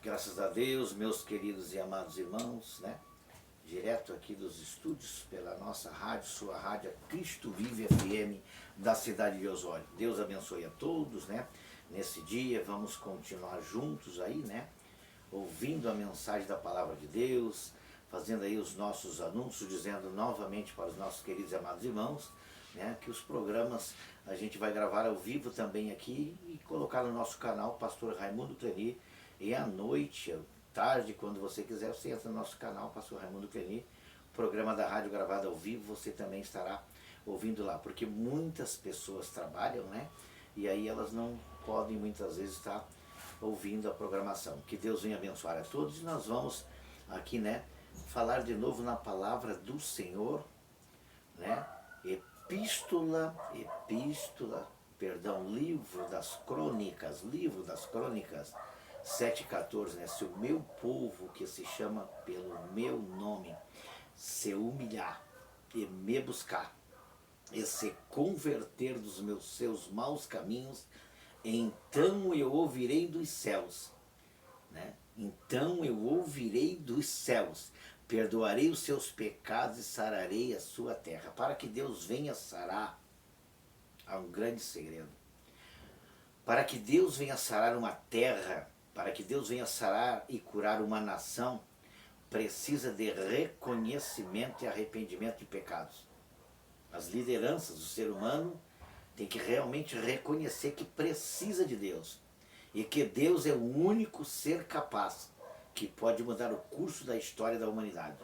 Graças a Deus, meus queridos e amados irmãos, né? Direto aqui dos estúdios, pela nossa rádio, sua rádio Cristo Vive FM, da cidade de Osório. Deus abençoe a todos, né? Nesse dia, vamos continuar juntos aí, né? Ouvindo a mensagem da Palavra de Deus, fazendo aí os nossos anúncios, dizendo novamente para os nossos queridos e amados irmãos, né? Que os programas a gente vai gravar ao vivo também aqui e colocar no nosso canal, Pastor Raimundo Cleni. E à noite, tarde, quando você quiser, você entra no nosso canal, Pastor Raimundo Cleni, programa da rádio gravado ao vivo, você também estará ouvindo lá, porque muitas pessoas trabalham, né? E aí elas não podem muitas vezes estar ouvindo a programação. Que Deus venha abençoar a todos e nós vamos aqui, né, falar de novo na palavra do Senhor, né? Livro das Crônicas, 7,14, né? Se o meu povo, que se chama pelo meu nome, se humilhar e me buscar, e se converter dos seus maus caminhos, então eu ouvirei dos céus, né? Então eu ouvirei dos céus, perdoarei os seus pecados e sararei a sua terra. Para que Deus venha sarar, há um grande segredo. Para que Deus venha sarar uma terra, para que Deus venha sarar e curar uma nação, precisa de reconhecimento e arrependimento de pecados. As lideranças do ser humano têm que realmente reconhecer que precisa de Deus. E que Deus é o único ser capaz que pode mudar o curso da história da humanidade.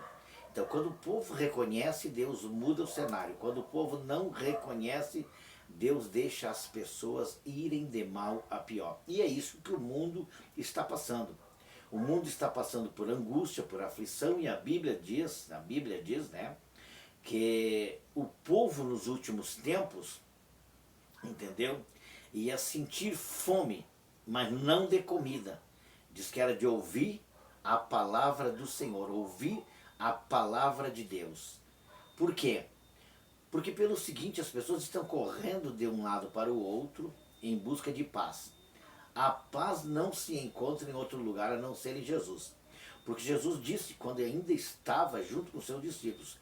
Então, quando o povo reconhece, Deus muda o cenário. Quando o povo não reconhece, Deus deixa as pessoas irem de mal a pior. E é isso que o mundo está passando. O mundo está passando por angústia, por aflição, e a Bíblia diz, né, que o povo nos últimos tempos, entendeu, ia sentir fome, mas não de comida. Diz que era de ouvir a palavra do Senhor, ouvir a palavra de Deus. Por quê? Porque pelo seguinte, as pessoas estão correndo de um lado para o outro em busca de paz. A paz não se encontra em outro lugar a não ser em Jesus. Porque Jesus disse, quando ainda estava junto com seus discípulos,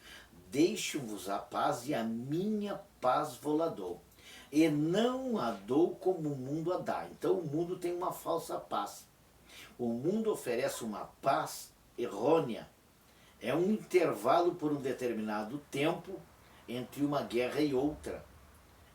deixo-vos a paz e a minha paz vos dou. E não a dou como o mundo a dá. Então o mundo tem uma falsa paz. O mundo oferece uma paz errônea. É um intervalo por um determinado tempo entre uma guerra e outra,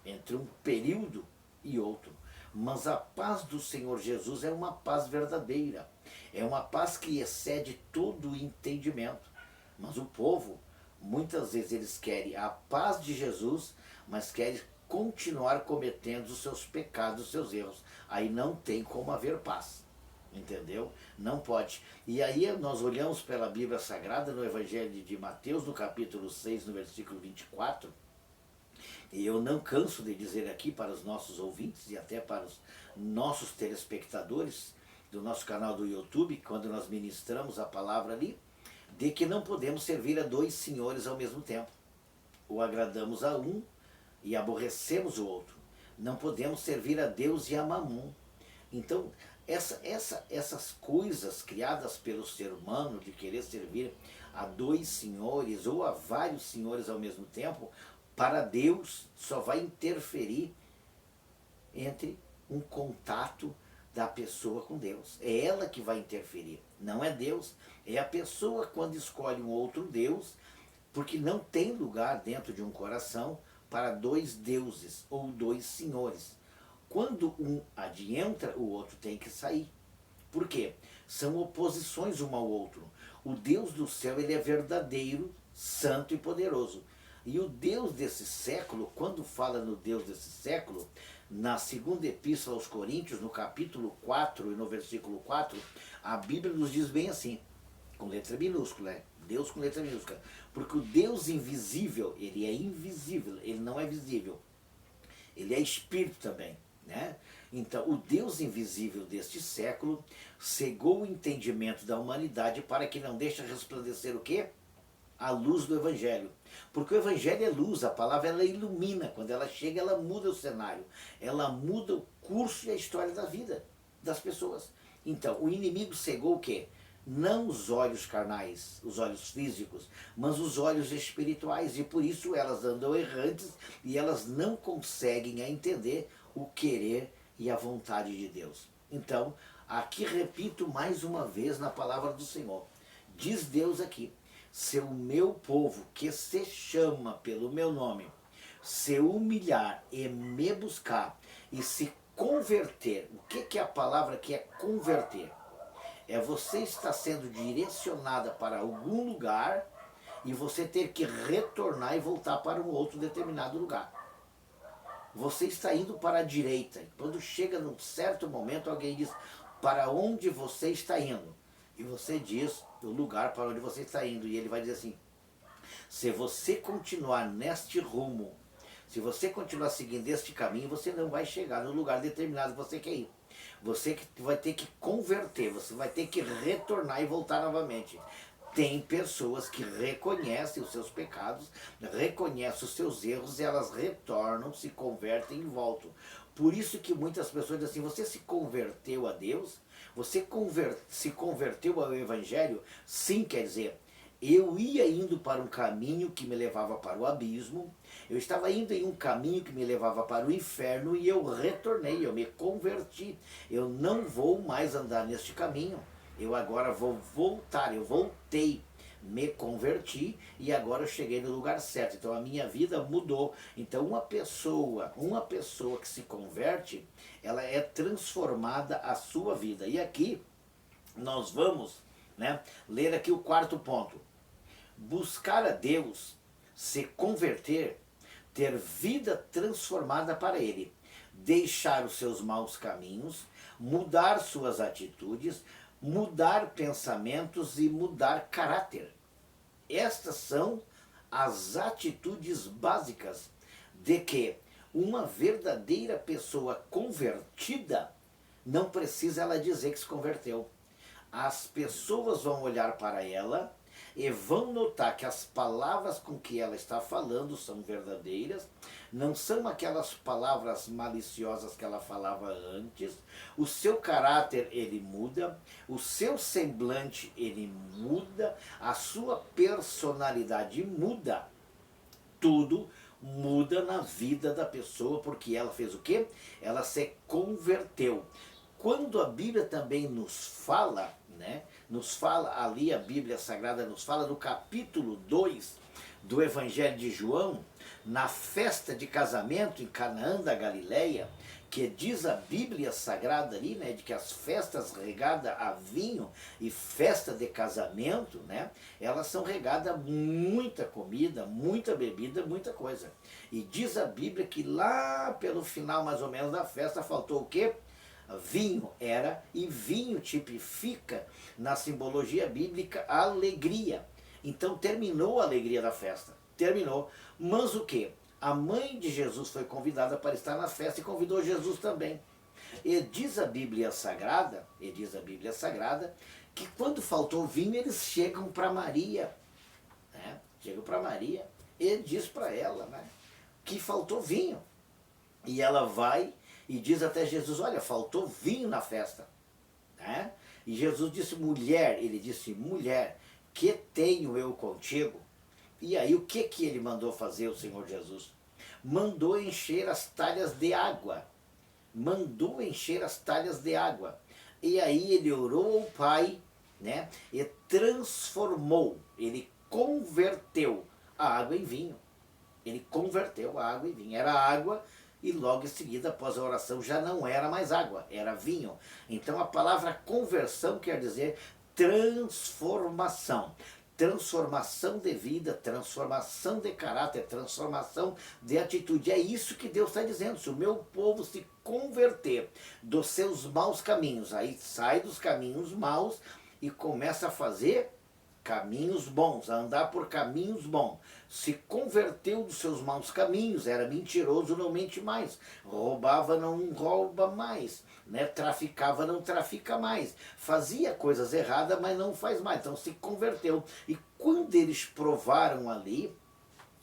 entre um período e outro. Mas a paz do Senhor Jesus é uma paz verdadeira, é uma paz que excede todo o entendimento. Mas o povo, muitas vezes eles querem a paz de Jesus, mas querem continuar cometendo os seus pecados, os seus erros. Aí não tem como haver paz. Entendeu? Não pode. E aí nós olhamos pela Bíblia Sagrada no Evangelho de Mateus, no capítulo 6, no versículo 24, e eu não canso de dizer aqui para os nossos ouvintes e até para os nossos telespectadores do nosso canal do YouTube, quando nós ministramos a palavra ali, de que não podemos servir a dois senhores ao mesmo tempo. Ou agradamos a um e aborrecemos o outro. Não podemos servir a Deus e a Mamon. Então, essas coisas criadas pelo ser humano de querer servir a dois senhores ou a vários senhores ao mesmo tempo, para Deus só vai interferir entre um contato da pessoa com Deus. É ela que vai interferir, não é Deus. É a pessoa quando escolhe um outro Deus, porque não tem lugar dentro de um coração para dois deuses ou dois senhores. Quando um adentra, o outro tem que sair. Por quê? São oposições um ao outro. O Deus do céu, ele é verdadeiro, santo e poderoso. E o Deus desse século, quando fala no Deus desse século, na segunda epístola aos Coríntios, no capítulo 4 e no versículo 4, a Bíblia nos diz bem assim, com letra minúscula, Deus com letra minúscula. Porque o Deus invisível, ele é invisível, ele não é visível. Ele é espírito também. Né? Então, o Deus invisível deste século cegou o entendimento da humanidade para que não deixe resplandecer o quê? A luz do Evangelho. Porque o Evangelho é luz, a palavra ela ilumina, quando ela chega ela muda o cenário, ela muda o curso e a história da vida das pessoas. Então, o inimigo cegou o quê? Não os olhos carnais, os olhos físicos, mas os olhos espirituais. E por isso elas andam errantes e elas não conseguem entender o querer e a vontade de Deus. Então, aqui repito mais uma vez na palavra do Senhor. Diz Deus aqui, se o meu povo que se chama pelo meu nome, se humilhar e me buscar e se converter. O que é a palavra que é converter? É você estar sendo direcionada para algum lugar e você ter que retornar e voltar para um outro determinado lugar. Você está indo para a direita. Quando chega num certo momento, alguém diz, para onde você está indo? E você diz o lugar para onde você está indo. E ele vai dizer assim, se você continuar neste rumo, se você continuar seguindo este caminho, você não vai chegar no lugar determinado que você quer ir. Você vai ter que converter, você vai ter que retornar e voltar novamente. Tem pessoas que reconhecem os seus pecados, reconhecem os seus erros, e elas retornam, se convertem e voltam. Por isso que muitas pessoas dizem assim, você se converteu a Deus? Você se converteu ao Evangelho? Sim, quer dizer, eu ia indo para um caminho que me levava para o abismo, eu estava indo em um caminho que me levava para o inferno e eu retornei, eu me converti. Eu não vou mais andar neste caminho, eu agora vou voltar, eu voltei, me converti e agora eu cheguei no lugar certo. Então a minha vida mudou. Então uma pessoa que se converte, ela é transformada a sua vida. E aqui nós vamos, né, ler aqui o quarto ponto. Buscar a Deus, se converter, ter vida transformada para Ele, deixar os seus maus caminhos, mudar suas atitudes, mudar pensamentos e mudar caráter. Estas são as atitudes básicas de que uma verdadeira pessoa convertida não precisa ela dizer que se converteu. As pessoas vão olhar para ela e vão notar que as palavras com que ela está falando são verdadeiras, não são aquelas palavras maliciosas que ela falava antes, o seu caráter ele muda, o seu semblante ele muda, a sua personalidade muda, tudo muda na vida da pessoa, porque ela fez o quê? Ela se converteu. Quando a Bíblia também nos fala, né, nos fala ali, a Bíblia Sagrada nos fala do capítulo 2 do Evangelho de João, na festa de casamento em Canaã da Galileia, que diz a Bíblia Sagrada ali, né, de que as festas regadas a vinho e festa de casamento, né, elas são regadas a muita comida, muita bebida, muita coisa. E diz a Bíblia que lá pelo final mais ou menos da festa faltou o quê? Vinho era, e vinho tipifica na simbologia bíblica a alegria. Então terminou a alegria da festa, terminou. Mas o que? A mãe de Jesus foi convidada para estar na festa e convidou Jesus também. E diz a Bíblia Sagrada, que quando faltou vinho eles chegam para Maria, né? Chegam para Maria e diz para ela, né, que faltou vinho. E ela vai e diz até Jesus, olha, faltou vinho na festa. Né? E Jesus disse, mulher, ele disse, mulher, que tenho eu contigo? E aí o que ele mandou fazer, o Senhor Jesus? Mandou encher as talhas de água. Mandou encher as talhas de água. E aí ele orou ao Pai, né? E transformou, ele converteu a água em vinho. Ele converteu a água em vinho. Era água e logo em seguida, após a oração, já não era mais água, era vinho. Então a palavra conversão quer dizer transformação. Transformação de vida, transformação de caráter, transformação de atitude. É isso que Deus está dizendo. Se o meu povo se converter dos seus maus caminhos, aí sai dos caminhos maus e começa a fazer caminhos bons, a andar por caminhos bons. Se converteu dos seus maus caminhos, era mentiroso, não mente mais. Roubava, não rouba mais. Né? Traficava, não trafica mais. Fazia coisas erradas, mas não faz mais. Então se converteu. E quando eles provaram ali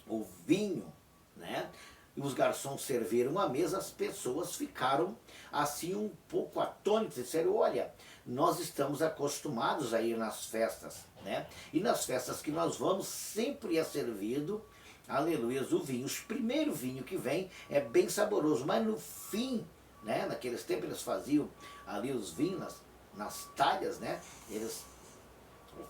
o vinho, né, os garçons serviram a mesa, as pessoas ficaram assim um pouco atônitas e disseram, olha, nós estamos acostumados a ir nas festas, né? E nas festas que nós vamos sempre é servido, aleluia, o vinho. O primeiro vinho que vem é bem saboroso, mas no fim, né, naqueles tempos eles faziam ali os vinhos nas talhas, né? Eles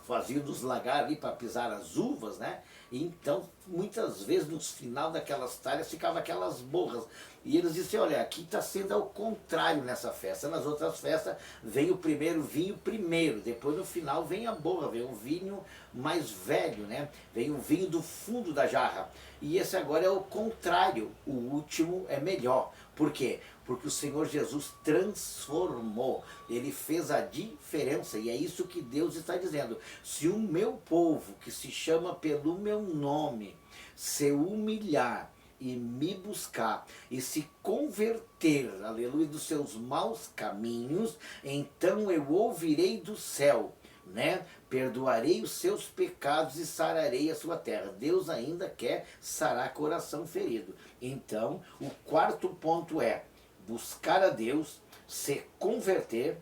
faziam nos lagar ali para pisar as uvas, né? E então, muitas vezes, no final daquelas talhas, ficavam aquelas borras. E eles diziam, olha, aqui está sendo ao contrário nessa festa. Nas outras festas, vem o primeiro vinho primeiro, depois no final vem a borra, vem o vinho mais velho, né? Vem o vinho do fundo da jarra. E esse agora é o contrário, o último é melhor. Por quê? Porque o Senhor Jesus transformou, Ele fez a diferença, e é isso que Deus está dizendo. Se o meu povo, que se chama pelo meu nome, se humilhar e me buscar, e se converter, aleluia, dos seus maus caminhos, então eu ouvirei do céu, né? Perdoarei os seus pecados e sararei a sua terra. Deus ainda quer sarar coração ferido. Então, o quarto ponto é buscar a Deus, se converter,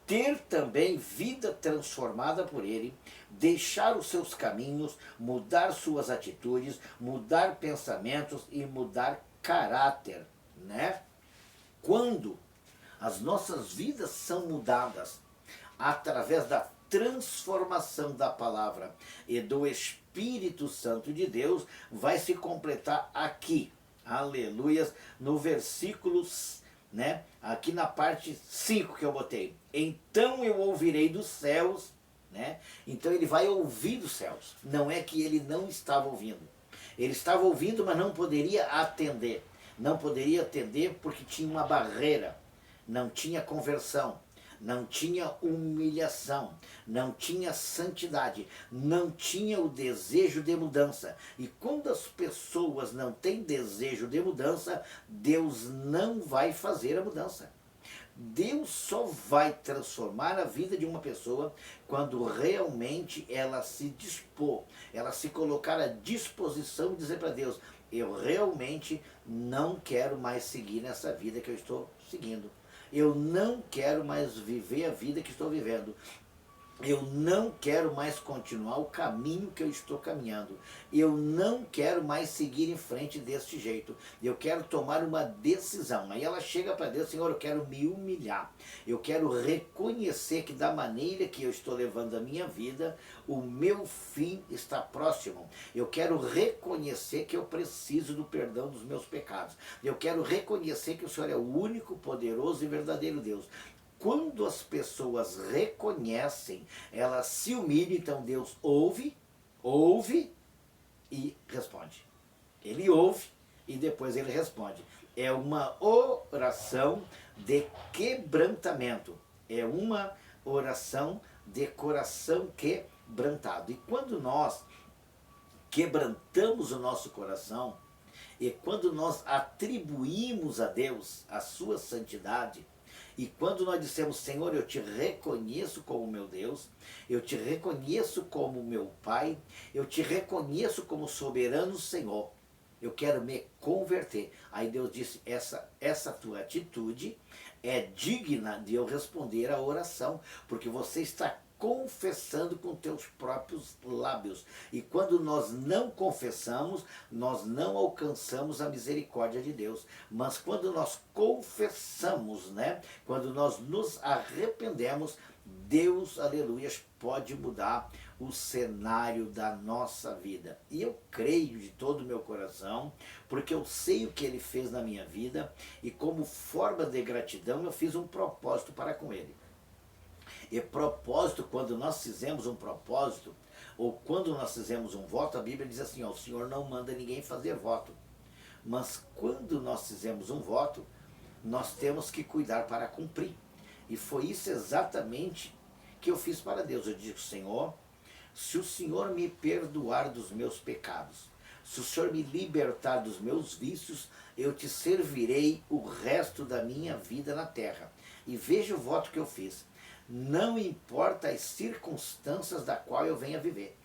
ter também vida transformada por Ele, deixar os seus caminhos, mudar suas atitudes, mudar pensamentos e mudar caráter, né? Quando as nossas vidas são mudadas através da transformação da palavra e do Espírito Santo de Deus, vai se completar aqui, aleluias, no versículo, né, aqui na parte 5 que eu botei. Então eu ouvirei dos céus, né? Então ele vai ouvir dos céus. Não é que ele não estava ouvindo. Ele estava ouvindo, mas não poderia atender. Não poderia atender porque tinha uma barreira. Não tinha conversão, não tinha humilhação, não tinha santidade, não tinha o desejo de mudança. E quando as pessoas não têm desejo de mudança, Deus não vai fazer a mudança. Deus só vai transformar a vida de uma pessoa quando realmente ela se dispor, ela se colocar à disposição e dizer para Deus, eu realmente não quero mais seguir nessa vida que eu estou seguindo. Eu não quero mais viver a vida que estou vivendo. Eu não quero mais continuar o caminho que eu estou caminhando. Eu não quero mais seguir em frente deste jeito. Eu quero tomar uma decisão. Aí ela chega para Deus, Senhor, eu quero me humilhar. Eu quero reconhecer que da maneira que eu estou levando a minha vida, o meu fim está próximo. Eu quero reconhecer que eu preciso do perdão dos meus pecados. Eu quero reconhecer que o Senhor é o único, poderoso e verdadeiro Deus. Quando as pessoas reconhecem, elas se humilham, então Deus ouve e responde. Ele ouve e depois ele responde. É uma oração de quebrantamento. É uma oração de coração quebrantado. E quando nós quebrantamos o nosso coração, e quando nós atribuímos a Deus a sua santidade, e quando nós dissemos, Senhor, eu te reconheço como meu Deus, eu te reconheço como meu Pai, eu te reconheço como soberano Senhor, eu quero me converter. Aí Deus disse, essa tua atitude é digna de eu responder a oração, porque você está confessando com teus próprios lábios. E quando nós não confessamos, nós não alcançamos a misericórdia de Deus. Mas quando nós confessamos, né? Quando nós nos arrependemos, Deus, aleluia, pode mudar o cenário da nossa vida. E eu creio de todo o meu coração, porque eu sei o que Ele fez na minha vida, e como forma de gratidão eu fiz um propósito para com Ele. E propósito, quando nós fizemos um propósito, ou quando nós fizemos um voto, a Bíblia diz assim, ó, o Senhor não manda ninguém fazer voto. Mas quando nós fizemos um voto, nós temos que cuidar para cumprir. E foi isso exatamente que eu fiz para Deus. Eu digo, Senhor, se o Senhor me perdoar dos meus pecados, se o Senhor me libertar dos meus vícios, eu te servirei o resto da minha vida na terra. E veja o voto que eu fiz. Não importa as circunstâncias da qual eu venha viver.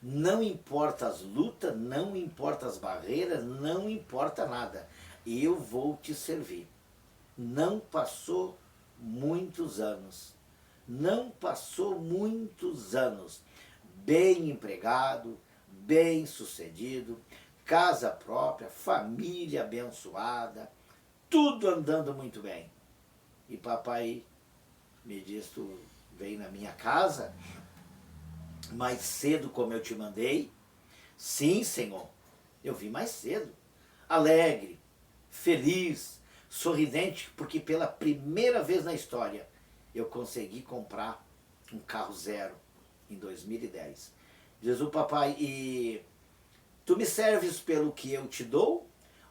Não importa as lutas, não importa as barreiras, não importa nada. Eu vou te servir. Não passou muitos anos. Não passou muitos anos. Bem empregado, bem sucedido, casa própria, família abençoada, tudo andando muito bem. E papai me diz, tu vem na minha casa mais cedo como eu te mandei? Sim, Senhor, eu vim mais cedo, alegre, feliz, sorridente, porque pela primeira vez na história eu consegui comprar um carro zero em 2010. Diz o papai, e tu me serves pelo que eu te dou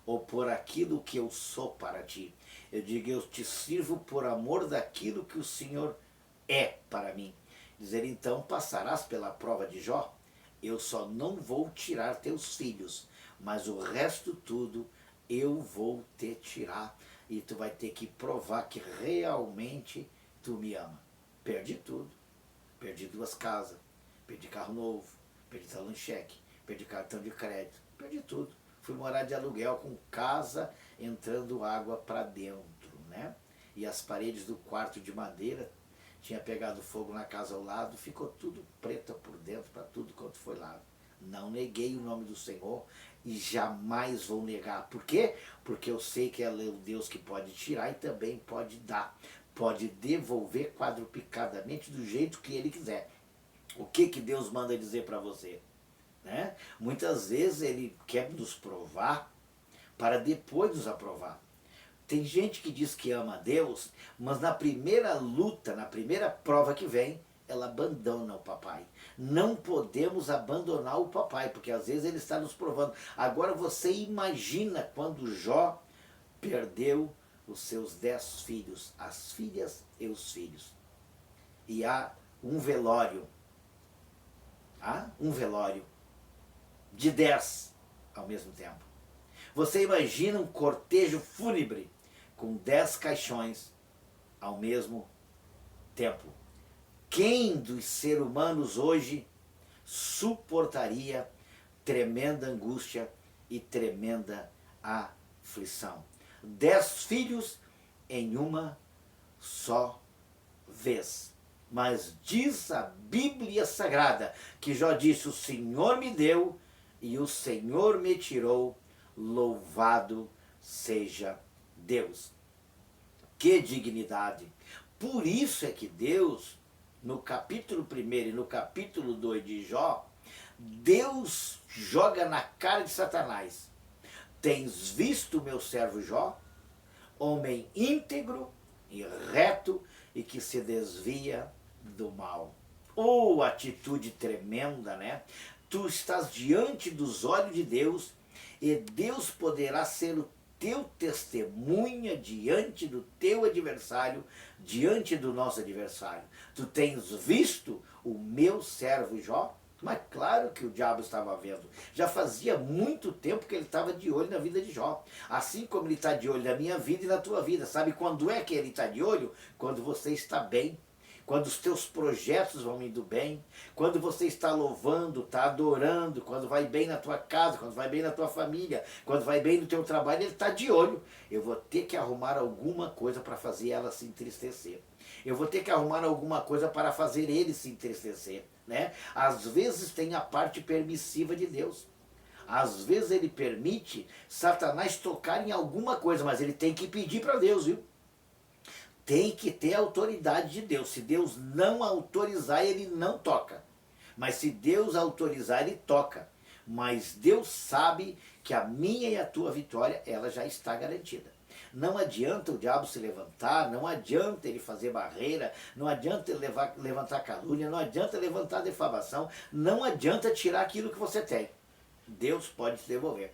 ou por aquilo que eu sou para ti? Eu digo, eu te sirvo por amor daquilo que o Senhor é para mim. Dizer, então passarás pela prova de Jó? Eu só não vou tirar teus filhos, mas o resto tudo eu vou te tirar. E tu vai ter que provar que realmente tu me ama. Perdi tudo. Perdi 2 casas, perdi carro novo, perdi talão de cheque, perdi cartão de crédito, perdi tudo. Fui morar de aluguel com casa entrando água para dentro, né? E as paredes do quarto de madeira tinha pegado fogo na casa ao lado, ficou tudo preta por dentro para tudo quanto foi lado. Não neguei o nome do Senhor e jamais vou negar. Por quê? Porque eu sei que Ele é o Deus que pode tirar e também pode dar. Pode devolver quadruplicadamente do jeito que Ele quiser. O que Deus manda dizer para você? Né? Muitas vezes Ele quer nos provar para depois nos aprovar. Tem gente que diz que ama a Deus, mas na primeira luta, na primeira prova que vem, ela abandona o papai. Não podemos abandonar o papai, porque às vezes ele está nos provando. Agora você imagina quando Jó perdeu os seus 10 filhos, as filhas e os filhos. E há um velório. Há um velório de 10 ao mesmo tempo. Você imagina um cortejo fúnebre com 10 caixões ao mesmo tempo. Quem dos seres humanos hoje suportaria tremenda angústia e tremenda aflição? 10 filhos em uma só vez. Mas diz a Bíblia Sagrada que Jó disse, o Senhor me deu e o Senhor me tirou, louvado seja Deus. Que dignidade! Por isso é que Deus, no capítulo 1 e no capítulo 2 de Jó, Deus joga na cara de Satanás. Tens visto o meu servo Jó? Homem íntegro e reto e que se desvia do mal. Oh, atitude tremenda, né? Tu estás diante dos olhos de Deus e Deus poderá ser o teu testemunha diante do teu adversário, diante do nosso adversário. Tu tens visto o meu servo Jó? Mas claro que o diabo estava vendo. Já fazia muito tempo que ele estava de olho na vida de Jó. Assim como ele está de olho na minha vida e na tua vida. Sabe quando é que ele está de olho? Quando você está bem. Quando os teus projetos vão indo bem, quando você está louvando, está adorando, quando vai bem na tua casa, quando vai bem na tua família, quando vai bem no teu trabalho, ele está de olho. Eu vou ter que arrumar alguma coisa para fazer ela se entristecer. Eu vou ter que arrumar alguma coisa para fazer ele se entristecer. Né? Às vezes tem a parte permissiva de Deus. Às vezes ele permite Satanás tocar em alguma coisa, mas ele tem que pedir para Deus, viu? Tem que ter a autoridade de Deus. Se Deus não autorizar, ele não toca. Mas se Deus autorizar, ele toca. Mas Deus sabe que a minha e a tua vitória, ela já está garantida. Não adianta o diabo se levantar, não adianta ele fazer barreira, não adianta ele levantar calúnia, não adianta levantar difamação, não adianta tirar aquilo que você tem. Deus pode te devolver.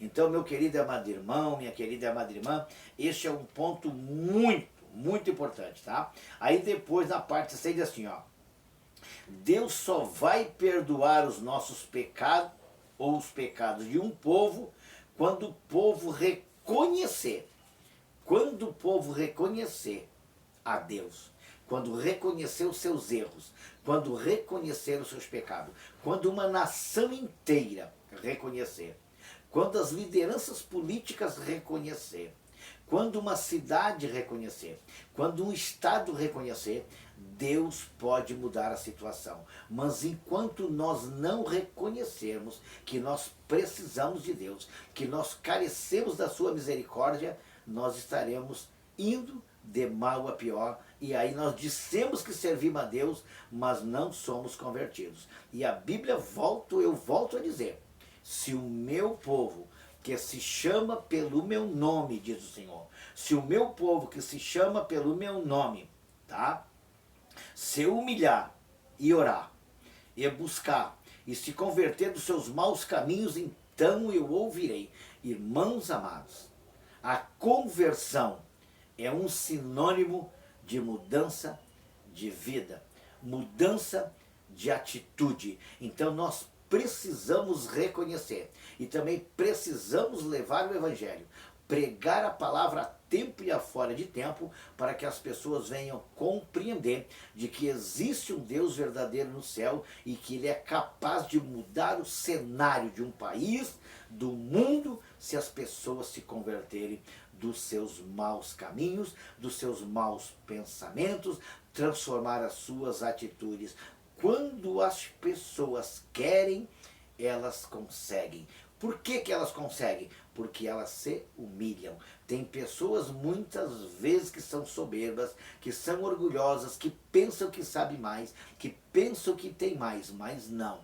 Então, meu querido e amado irmão, minha querida e amada irmã, este é um ponto muito importante, tá? Aí depois na parte 6 diz assim, ó. Deus só vai perdoar os nossos pecados ou os pecados de um povo quando o povo reconhecer. Quando o povo reconhecer a Deus. quando reconhecer os seus erros, quando reconhecer os seus pecados, quando uma nação inteira reconhecer, quando as lideranças políticas reconhecer, quando uma cidade reconhecer, quando um estado reconhecer, Deus pode mudar a situação. Mas enquanto nós não reconhecermos que nós precisamos de Deus, que nós carecemos da sua misericórdia, nós estaremos indo de mal a pior, e aí nós dissemos que servimos a Deus, mas não somos convertidos. E a Bíblia, eu volto a dizer, se o meu povo, que se chama pelo meu nome, diz o Senhor, se o meu povo que se chama pelo meu nome, tá? Se humilhar e orar, e buscar, e se converter dos seus maus caminhos, então eu ouvirei. Irmãos amados, a conversão é um sinônimo de mudança de vida, mudança de atitude. Então nós precisamos reconhecer e também precisamos levar o Evangelho, pregar a palavra a tempo e a fora de tempo, para que as pessoas venham compreender de que existe um Deus verdadeiro no céu e que Ele é capaz de mudar o cenário de um país, do mundo, se as pessoas se converterem dos seus maus caminhos, dos seus maus pensamentos, transformar as suas atitudes. Quando as pessoas querem, elas conseguem. Por que elas conseguem? Porque elas se humilham. Tem pessoas muitas vezes que são soberbas, que são orgulhosas, que pensam que sabem mais, que pensam que tem mais, mas não.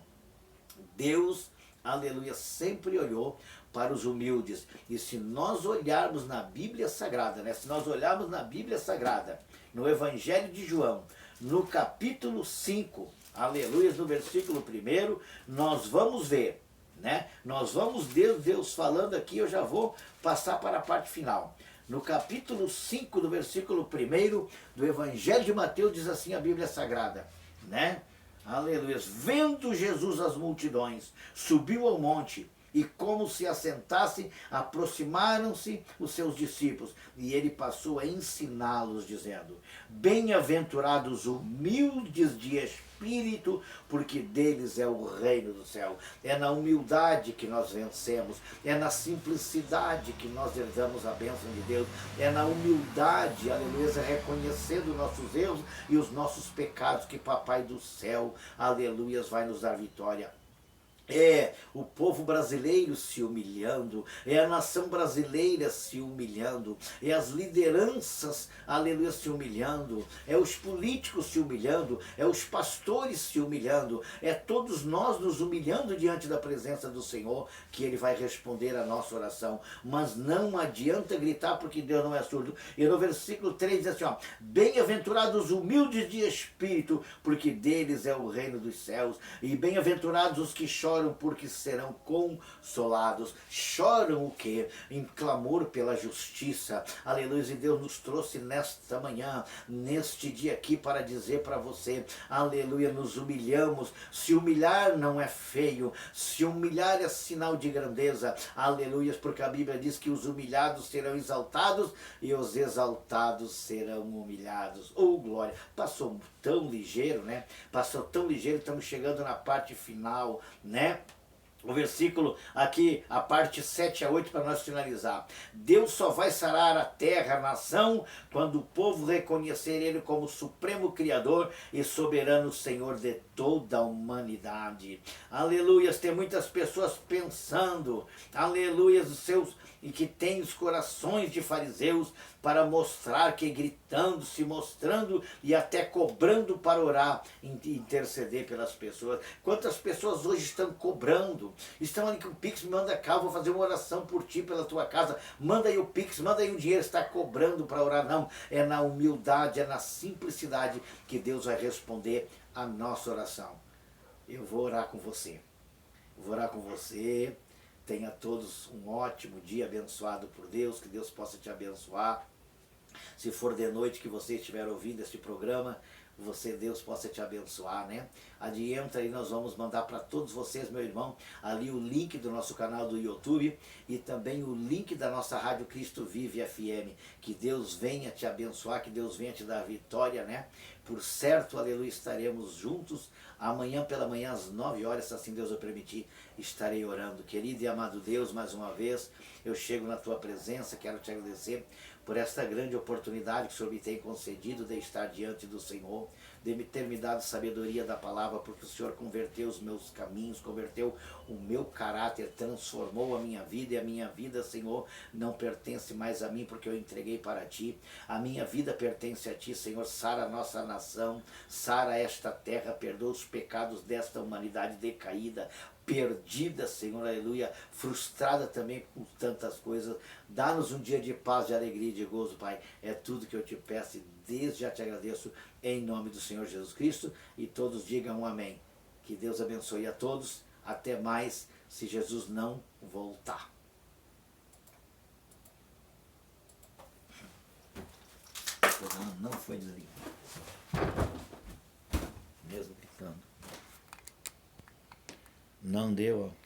Deus, aleluia, sempre olhou para os humildes. E se nós olharmos na Bíblia Sagrada, né? Se nós olharmos na Bíblia Sagrada, no Evangelho de João, no capítulo 5, aleluia, no versículo 1, nós vamos ver, né? Nós vamos ver Deus falando aqui, eu já vou passar para a parte final. No capítulo 5, do versículo 1 do Evangelho de Mateus, diz assim a Bíblia Sagrada, né? Aleluia. Vendo Jesus as multidões, subiu ao monte, e como se assentasse, aproximaram-se os seus discípulos, e ele passou a ensiná-los, dizendo: bem-aventurados humildes de espírito, porque deles é o reino do céu. É na humildade que nós vencemos, é na simplicidade que nós herdamos a bênção de Deus, é na humildade, aleluia, reconhecendo nossos erros e os nossos pecados, que Papai do céu, aleluia, vai nos dar vitória. É o povo brasileiro se humilhando, é a nação brasileira se humilhando, é as lideranças, aleluia, se humilhando, é os políticos se humilhando, é os pastores se humilhando, é todos nós nos humilhando diante da presença do Senhor, que Ele vai responder a nossa oração. Mas não adianta gritar, porque Deus não é surdo. E no versículo 3 diz assim, ó: bem-aventurados humildes de espírito, porque deles é o reino dos céus, e bem-aventurados os que choram, porque serão consolados. Choram o quê? Em clamor pela justiça. Aleluia. E Deus nos trouxe nesta manhã, neste dia aqui, para dizer para você, aleluia, nos humilhamos. Se humilhar não é feio, se humilhar é sinal de grandeza, aleluia, porque a Bíblia diz que os humilhados serão exaltados e os exaltados serão humilhados. Oh, glória! Passou tão ligeiro, né? Passou tão ligeiro, estamos chegando na parte final, né? O versículo aqui, a parte 7 a 8, para nós finalizar. Deus só vai sarar a terra, a nação, quando o povo reconhecer Ele como Supremo Criador e Soberano Senhor de toda a humanidade. Aleluias, tem muitas pessoas pensando, aleluias, os seus, e que tem os corações de fariseus, para mostrar que gritando, se mostrando e até cobrando para orar, interceder pelas pessoas. Quantas pessoas hoje estão cobrando, estão ali com o Pix, manda cá, vou fazer uma oração por ti, pela tua casa, manda aí o Pix, manda aí o dinheiro, está cobrando para orar. Não, é na humildade, é na simplicidade que Deus vai responder a nossa oração. Eu vou orar com você, vou orar com você. Tenha todos um ótimo dia, abençoado por Deus, que Deus possa te abençoar. Se for de noite que você estiver ouvindo este programa, Deus possa te abençoar, né? Adianta aí, nós vamos mandar para todos vocês, meu irmão, ali o link do nosso canal do YouTube e também o link da nossa Rádio Cristo Vive FM. Que Deus venha te abençoar, que Deus venha te dar vitória, né? Por certo, aleluia, estaremos juntos amanhã pela manhã às 9 horas, se assim Deus o permitir, estarei orando. Querido e amado Deus, mais uma vez, eu chego na tua presença, quero te agradecer por esta grande oportunidade que o Senhor me tem concedido de estar diante do Senhor, de ter me dado sabedoria da palavra, porque o Senhor converteu os meus caminhos, converteu o meu caráter, transformou a minha vida, e a minha vida, Senhor, não pertence mais a mim, porque eu entreguei para Ti. A minha vida pertence a Ti, Senhor. Sara a nossa nação, sara esta terra, perdoa os pecados desta humanidade decaída, perdida, Senhor, aleluia, frustrada também com tantas coisas. Dá-nos um dia de paz, de alegria e de gozo, Pai. É tudo que eu te peço e desde já te agradeço em nome do Senhor Jesus Cristo, e todos digam um amém. Que Deus abençoe a todos. Até mais, se Jesus não voltar. Não foi desligado. Mesmo gritando. Não deu, ó.